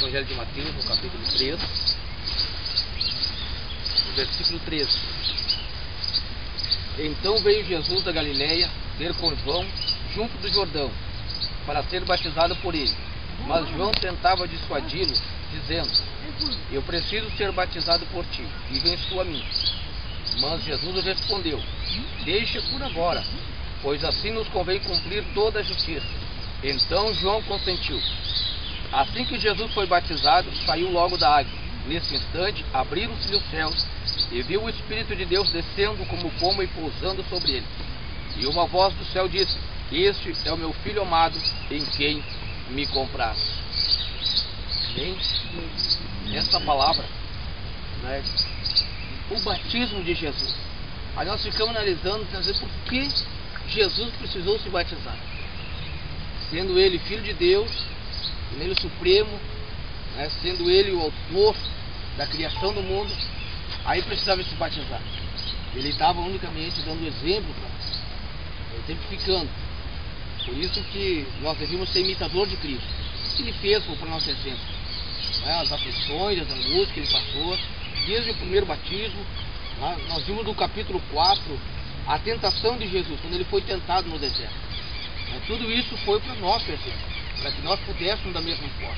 Evangelho de Mateus, no capítulo 3, no versículo 13. Então veio Jesus da Galileia ter com João junto do Jordão, para ser batizado por ele. Mas João tentava dissuadi-lo, dizendo: eu preciso ser batizado por ti, e vens tu a mim. Mas Jesus respondeu: deixa por agora, pois assim nos convém cumprir toda a justiça. Então João consentiu. Assim que Jesus foi batizado, saiu logo da água. Nesse instante, abriram-se os céus, e viu o Espírito de Deus descendo como pomba e pousando sobre ele. E uma voz do céu disse: este é o meu Filho amado, em quem me compraste. Bem, essa palavra, né, o batismo de Jesus. Aí nós ficamos analisando, por que Jesus precisou se batizar, sendo ele Filho de Deus, sendo ele o Supremo, né, sendo ele o autor da criação do mundo. Aí precisava se batizar. Ele estava unicamente dando exemplo para nós, exemplificando. Por isso que nós devíamos ser imitador de Cristo. O que ele fez para o nosso exemplo, né, as aflições, as angústias que ele passou, desde o primeiro batismo. Nós vimos no capítulo 4 a tentação de Jesus, quando ele foi tentado no deserto. Tudo isso foi para nós, para que nós pudéssemos da mesma forma.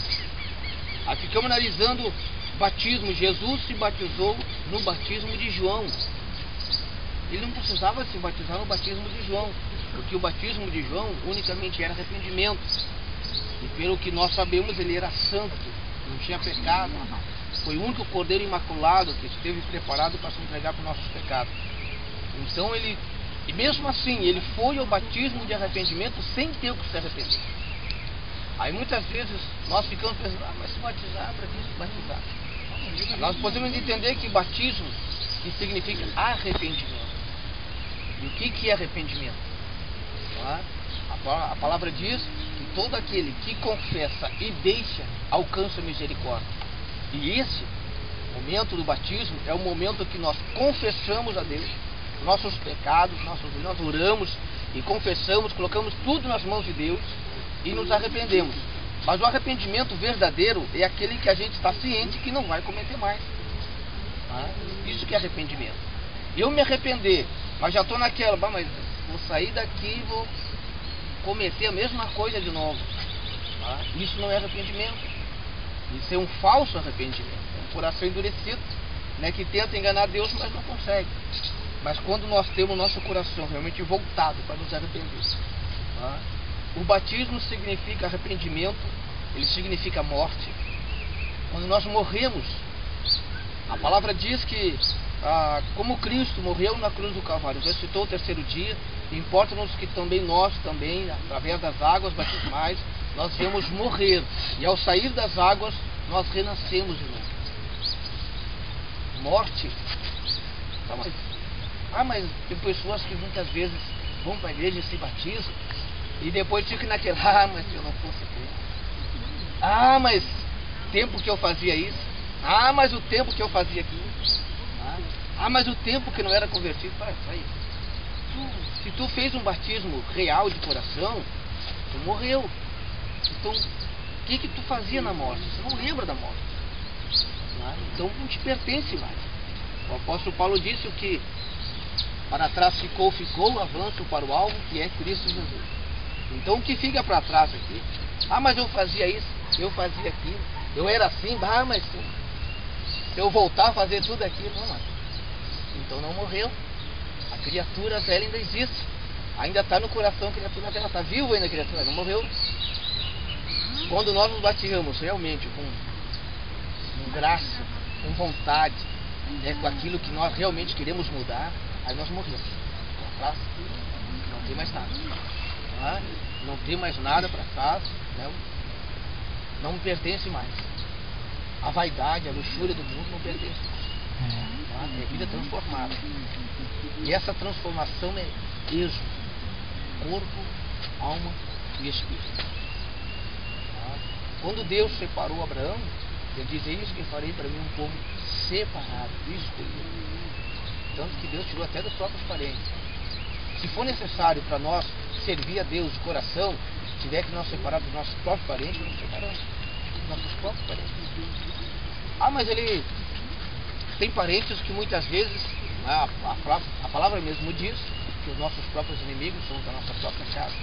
Aí ficamos analisando o batismo. Jesus se batizou no batismo de João. Ele não precisava se batizar no batismo de João, porque o batismo de João unicamente era arrependimento. E pelo que nós sabemos, ele era santo, não tinha pecado. Foi o único cordeiro imaculado que esteve preparado para se entregar para os nossos pecados. Então ele, e mesmo assim, ele foi ao batismo de arrependimento sem ter o que se arrepender. Aí muitas vezes nós ficamos pensando: mas se batizar, para que se batizar? Nós podemos entender que batismo que significa arrependimento. E o que é arrependimento? A palavra diz que todo aquele que confessa e deixa alcança misericórdia. E esse momento do batismo é o momento que nós confessamos a Deus nossos pecados, nós oramos e confessamos, colocamos tudo nas mãos de Deus e nos arrependemos. Mas o arrependimento verdadeiro é aquele que a gente está ciente que não vai cometer mais. Isso que é arrependimento. Eu me arrepender, mas já estou naquela: mas vou sair daqui e vou cometer a mesma coisa de novo. Isso não é arrependimento. Isso é um falso arrependimento. É um coração endurecido, né, que tenta enganar Deus, mas não consegue. Mas quando nós temos nosso coração realmente voltado para nos arrepender, o batismo significa arrependimento, ele significa morte. Quando nós morremos, a palavra diz que como Cristo morreu na cruz do Calvário, ressuscitou o terceiro dia, importa-nos que nós também, através das águas batismais, nós viemos morrer, e ao sair das águas nós renascemos de novo. Morte. Mas tem pessoas que muitas vezes vão para a igreja e se batizam e depois ficam naquela: mas se eu não fosse crente, mas tempo que eu fazia isso, mas o tempo que eu fazia aquilo, mas o tempo que não era convertido. Se tu fez um batismo real de coração, tu morreu. Então, o que tu fazia na morte? Você não lembra da morte. Então não te pertence mais. O apóstolo Paulo disse que para trás ficou, avanço para o alvo, que é Cristo Jesus. Então o que fica para trás aqui? Mas eu fazia isso, eu fazia aquilo, eu era assim, mas se eu voltar a fazer tudo aquilo, então não morreu. A criatura velha ainda existe, ainda está no coração. A criatura velha está viva ainda, a criatura não morreu. Quando nós nos batizamos realmente com graça, com vontade, com aquilo que nós realmente queremos mudar, aí nós morremos. Para trás não tem mais nada. Não tem mais nada para trás, não me pertence mais. A vaidade, a luxúria do mundo não pertence mais. É vida transformada. E essa transformação é êxodo, corpo, alma e espírito. Quando Deus separou Abraão, ele diz: eis que farei para mim um povo separado, escolhido. Tanto que Deus tirou até dos próprios parentes. Se for necessário para nós servir a Deus de coração, se tiver que nós separar dos nossos próprios parentes, nós separamos dos nossos próprios parentes. Ah, mas ele tem parentes que muitas vezes, a palavra mesmo diz que os nossos próprios inimigos são da nossa própria casa.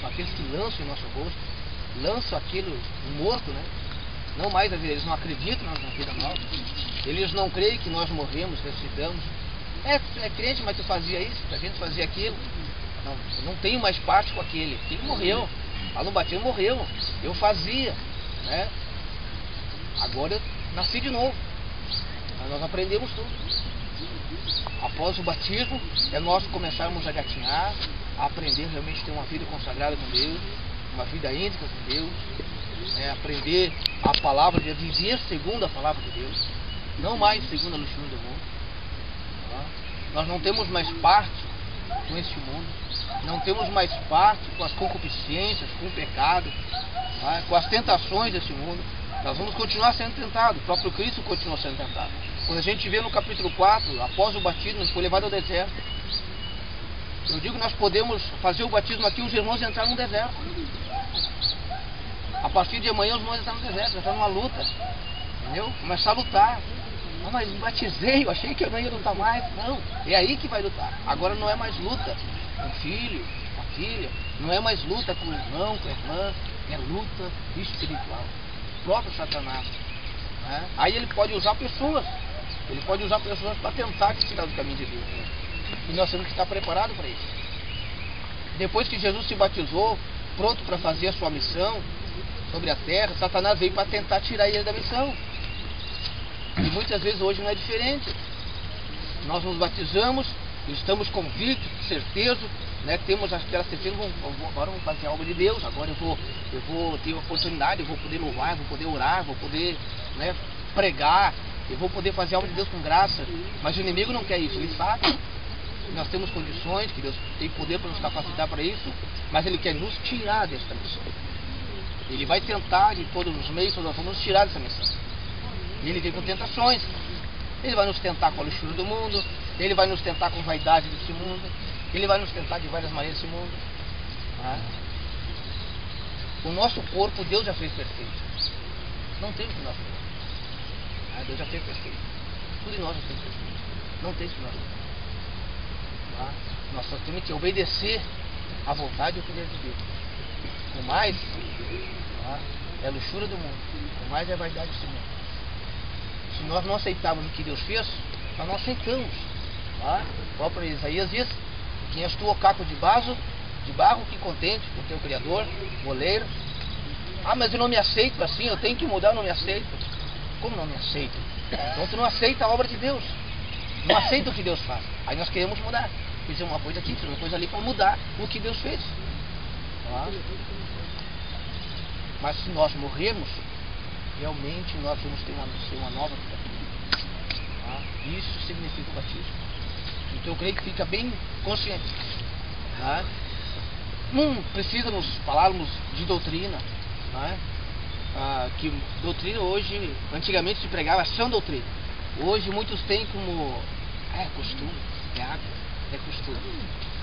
São aqueles que lançam em nosso rosto, lançam aquilo morto, né? Não mais, eles não acreditam na vida nova. Eles não creem que nós morremos, ressuscitamos. É crente, mas tu fazia isso, a gente fazia aquilo. Não, eu não tenho mais parte com aquele. Ele morreu. Lá no batismo morreu. Eu fazia, né? Agora eu nasci de novo. Nós aprendemos tudo. Após o batismo, é nós começarmos a gatinhar, a aprender realmente a ter uma vida consagrada com Deus, uma vida íntima com Deus, aprender a palavra de Deus, viver segundo a palavra de Deus, não mais segundo a luxúria do mundo. Tá? Nós não temos mais parte com este mundo, não temos mais parte com as concupiscências, com o pecado, tá? Com as tentações deste mundo. Nós vamos continuar sendo tentados, o próprio Cristo continua sendo tentado. Quando a gente vê no capítulo 4, após o batismo, ele foi levado ao deserto. Eu digo que nós podemos fazer o batismo aqui, os irmãos entraram no deserto. A partir de amanhã os irmãos entraram no deserto, entraram numa luta. Entendeu? Começar a lutar. Ah, mas batizei, eu achei que eu não ia lutar mais. Não, é aí que vai lutar. Agora não é mais luta com o filho, com a filha. Não é mais luta com o irmão, com a irmã. É luta espiritual. O próprio Satanás. Né? Aí ele pode usar pessoas. Ele pode usar pessoas para tentar te tirar do caminho de Deus. Né? E nós temos que estar preparados para isso. Depois que Jesus se batizou, pronto para fazer a sua missão sobre a terra, Satanás veio para tentar tirar ele da missão. E muitas vezes hoje não é diferente. Nós nos batizamos, estamos convictos, certeza, né, temos aquela certeza, agora vamos fazer a obra de Deus, agora eu vou ter a oportunidade, eu vou poder louvar, eu vou poder orar, vou poder, né, pregar, eu vou poder fazer a obra de Deus com graça. Mas o inimigo não quer isso, ele sabe que nós temos condições, que Deus tem poder para nos capacitar para isso, mas ele quer nos tirar desta missão. Ele vai tentar de todos os meios, nós vamos nos tirar dessa missão. E ele vem com tentações. Ele vai nos tentar com a luxúria do mundo, ele vai nos tentar com vaidade desse mundo, ele vai nos tentar de várias maneiras desse mundo. Tá? O nosso corpo Deus já fez perfeito. Não tem o que nós fazer. Deus já fez perfeito. Tudo em nós já fez perfeito. Não tem o que nós fazer. Tá? Nós só temos que obedecer à vontade e ao poder de Deus. O mais, tá, é a luxúria do mundo. O mais é a vaidade desse mundo. Se nós não aceitarmos o que Deus fez, nós não aceitamos. Tá? O próprio Isaías diz: quem és tu, ó caco de barro, que contente com o teu Criador, goleiro. Ah, mas eu não me aceito assim, eu tenho que mudar, eu não me aceito. Como não me aceito? Então tu não aceita a obra de Deus, não aceita o que Deus faz. Aí nós queremos mudar, fazer uma coisa aqui, fazer uma coisa ali para mudar o que Deus fez. Tá? Mas se nós morrermos, realmente nós vamos ter uma nova vida. Tá? Isso significa o batismo. Então eu creio que fica bem consciente. Tá? Não precisa nos falarmos de doutrina. Tá? Que doutrina hoje, antigamente se pregava sã doutrina. Hoje muitos têm como costume, é hábito, é costume.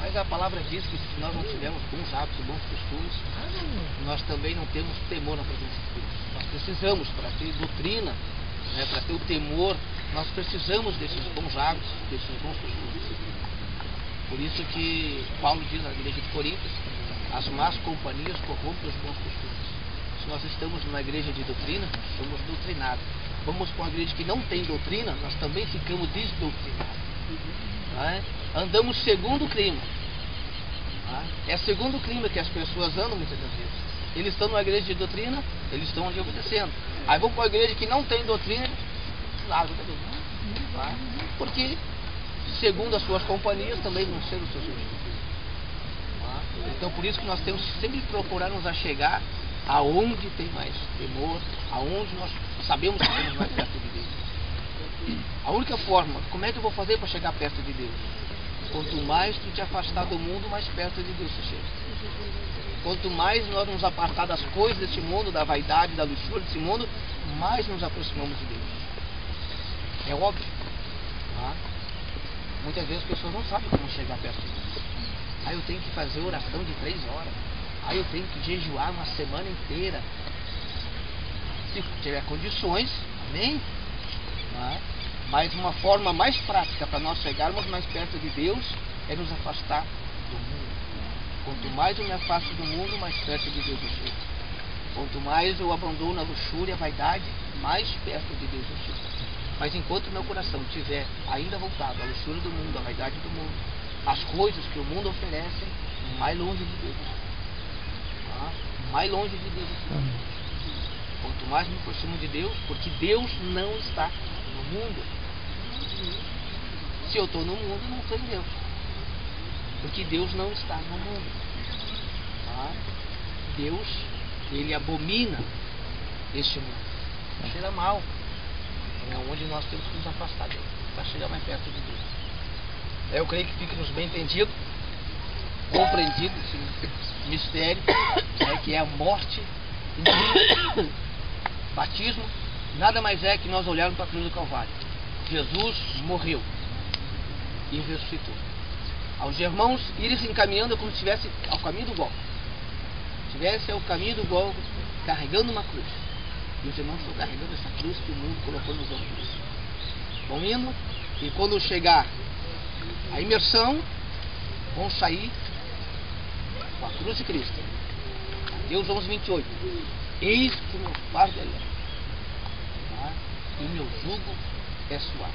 Mas a palavra diz que se nós não tivermos bons hábitos, bons costumes, nós também não temos temor na presença de Deus. Nós precisamos, para ter doutrina, né, para ter o temor, nós precisamos desses bons hábitos, desses bons costumes. Por isso que Paulo diz na igreja de Coríntios: as más companhias corrompem os bons costumes. Se nós estamos numa igreja de doutrina, nós somos doutrinados. Vamos para uma igreja que não tem doutrina, nós também ficamos desdoutrinados. Tá? Andamos segundo o clima. Tá? É segundo o clima que as pessoas andam muitas das vezes. Eles estão numa igreja de doutrina, eles estão ali obedecendo. Aí vão para uma igreja que não tem doutrina, largam da doutrina. Tá? Porque, segundo as suas companhias, também vão ser os seus substitutos. Tá? Então, por isso que nós temos que sempre procurar nos achegar aonde tem mais temor, aonde nós sabemos que estamos mais perto de Deus. A única forma, como é que eu vou fazer para chegar perto de Deus? Quanto mais tu te afastar do mundo, mais perto de Deus tu chega. Quanto mais nós nos apartar das coisas desse mundo, da vaidade, da luxúria desse mundo, mais nos aproximamos de Deus. É óbvio. Tá? Muitas vezes as pessoas não sabem como chegar perto de Deus. Aí eu tenho que fazer oração de 3 horas. Aí eu tenho que jejuar uma semana inteira. Se tiver condições, amém? Né? Mas uma forma mais prática para nós chegarmos mais perto de Deus é nos afastar do mundo. Quanto mais eu me afasto do mundo, mais perto de Deus eu chego. Quanto mais eu abandono a luxúria, a vaidade, mais perto de Deus eu chego. Mas enquanto meu coração estiver ainda voltado à luxúria do mundo, à vaidade do mundo, às coisas que o mundo oferece, mais longe de Deus. Tá? Mais longe de Deus. Quanto mais me aproximo de Deus, porque Deus não está no mundo. Se eu estou no mundo, não estou em Deus. Porque Deus não está no mundo. Tá? Deus, Ele abomina este mundo. Cheira mal. É onde nós temos que nos afastar dele, para chegar mais perto de Deus. Eu creio que fique nos bem entendido, compreendido esse mistério, que é a morte em Cristo. Batismo nada mais é que nós olharmos para a cruz do Calvário. Jesus morreu e ressuscitou. Aos irmãos irem se encaminhando como se estivesse ao caminho do Gólgota. Estivesse ao caminho do Gólgota, carregando uma cruz. E os irmãos estão carregando essa cruz que o mundo colocou nos ombros. Vão indo, e quando chegar a imersão, vão sair com a cruz de Cristo. Mateus 11:28. Eis que o meu fardo é leve, tá? E o meu jugo é suave.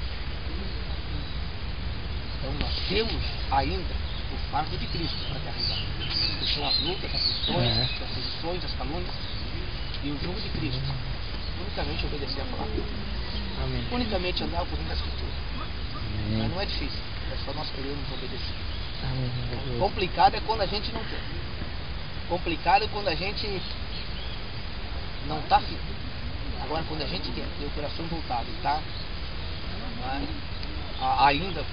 Então nós temos ainda o fardo de Cristo para carregar. Que são as lutas, as aflições, as perseguições, as calúnias. E o jugo de Cristo. Unicamente obedecer a palavra. Amém. Unicamente andar por dentro da Escritura. Mas não é difícil. É só nós queremos obedecer. Amém. Complicado é quando a gente não quer. Complicado é quando a gente não está firme. Agora, quando a gente quer ter o coração voltado e está ainda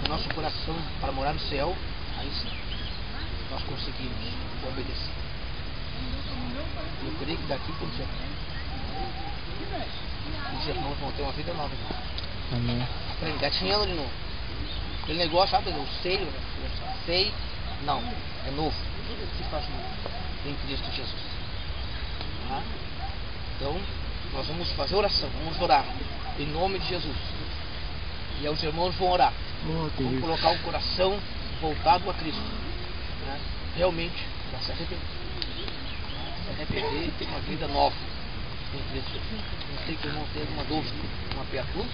o nosso coração para morar no céu, aí sim nós conseguimos obedecer. Eu creio que daqui por diante os irmãos vão ter uma vida nova. Amém. Aprende, gatinhando de novo. Aquele negócio, sabe, eu sei, não, é novo. Tudo que se faz novo em Cristo Jesus. Tá? Então, nós vamos fazer oração, vamos orar em nome de Jesus. E aí os irmãos vão orar. Vamos colocar o coração voltado a Cristo. Né? Realmente, para se arrepender. Se arrepender e ter uma vida nova em Cristo Jesus. Não sei que o irmão tem alguma dúvida, uma pergunta.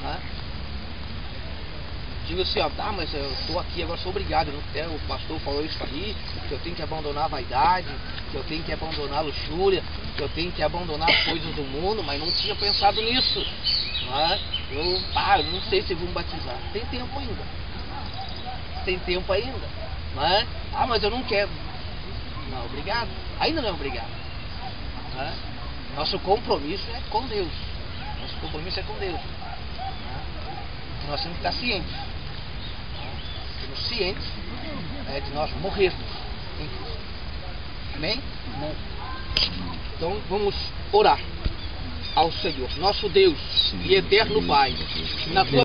Né? Digo assim, ó, tá, mas eu estou aqui agora, sou obrigado. O pastor falou isso aí, que eu tenho que abandonar a vaidade, que eu tenho que abandonar a luxúria, que eu tenho que abandonar as coisas do mundo, mas não tinha pensado nisso. Né? Eu não sei se vou me batizar. Tem tempo ainda. Tem tempo ainda. Né? Ah, mas eu não quero. Não, obrigado. Ainda não é obrigado. Né? Nosso compromisso é com Deus. Nosso compromisso é com Deus. Né? Nós temos que estar cientes. Estamos cientes de nós morrermos em Cristo. Amém? Amém? Então vamos orar ao Senhor, nosso Deus e eterno Pai, na tua